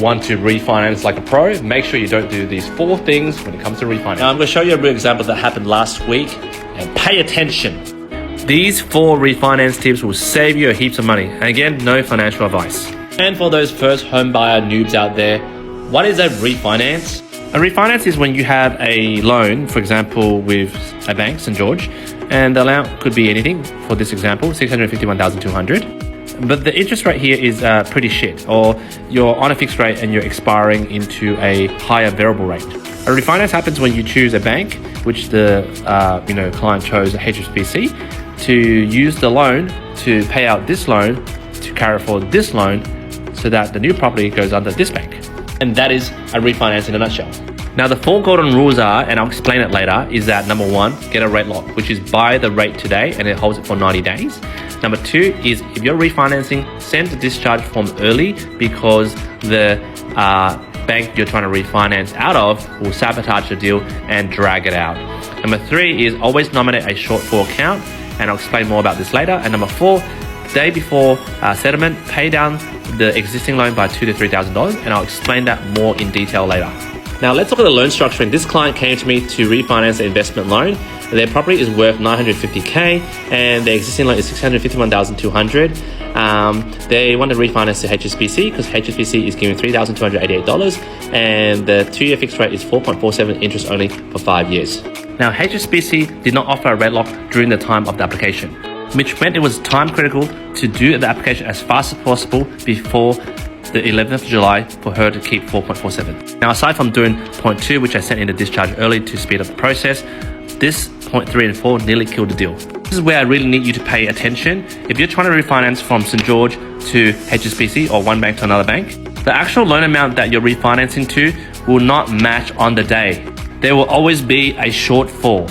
want to refinance like a pro, make sure you don't do these 4 things when it comes to refinance. Now I'm going to show you a real example that happened last week, and pay attention. These 4 refinance tips will save you heaps of money. And again, no financial advice. And for those first home buyer noobs out there, what is a refinance? A refinance is when you have a loan, for example, with a bank, St. George, and the amount could be anything. For this example, $651,200. But the interest rate here is pretty shit, or you're on a fixed rate and you're expiring into a higher variable rate. A refinance happens when you choose a bank, which the client chose HSBC, to use the loan to pay out this loan to carry forward this loan so that the new property goes under this bank. And that is a refinance in a nutshell. Now the 4 golden rules are, and I'll explain it later, is that number 1, get a rate lock, which is buy the rate today and it holds it for 90 days. Number 2 is if you're refinancing, send the discharge form early because the bank you're trying to refinance out of will sabotage the deal and drag it out. Number 3 is always nominate a shortfall account, and I'll explain more about this later. And number 4, day before settlement, pay down the existing loan by $2,000 to $3,000, and I'll explain that more in detail later. Now let's look at the loan structuring. This client came to me to refinance an investment loan. Their property is worth $950K and their existing loan is $651,200. They want to refinance to HSBC because HSBC is giving $3,288 and the 2-year fixed rate is 4.47 interest only for 5 years. Now HSBC did not offer a rate lock during the time of the application, which meant it was time critical to do the application as fast as possible before the 11th of July for her to keep 4.47. Now, aside from doing point 2, which I sent in the discharge early to speed up the process, this point 3 and 4 nearly killed the deal. This is where I really need you to pay attention. If you're trying to refinance from St. George to HSBC or one bank to another bank, the actual loan amount that you're refinancing to will not match on the day. There will always be a shortfall,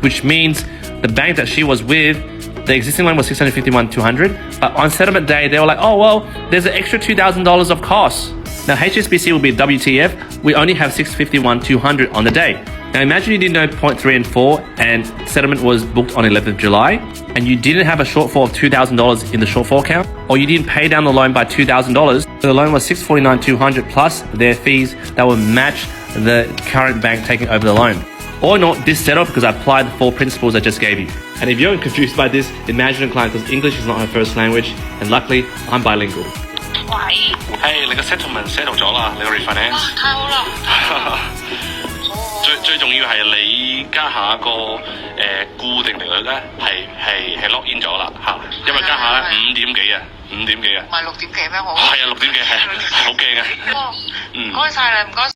which means the bank that she was with, the existing loan was $651,200, but on settlement day, they were like, oh, well, there's an extra $2,000 of costs. Now, HSBC will be WTF, we only have $651,200 on the day. Now, imagine you didn't know point 3 and 4, and settlement was booked on 11th of July, and you didn't have a shortfall of $2,000 in the shortfall account, or you didn't pay down the loan by $2,000. So the loan was $649,200 plus their fees that would match the current bank taking over the loan. Or not this setup because I applied the 4 principles I just gave you. And if you're confused by this, imagine a client because English is not her first language, and luckily I'm bilingual. 喂，係你個 settlement settle 咗啦，你個 refinance。太好啦！最重要係你家下一個固定利率咧係 lock in 咗啦嚇，因為家下咧5點幾啊，5點幾啊。唔係6點幾咩？好。係啊，6點幾係好驚啊。唔該晒你，唔該。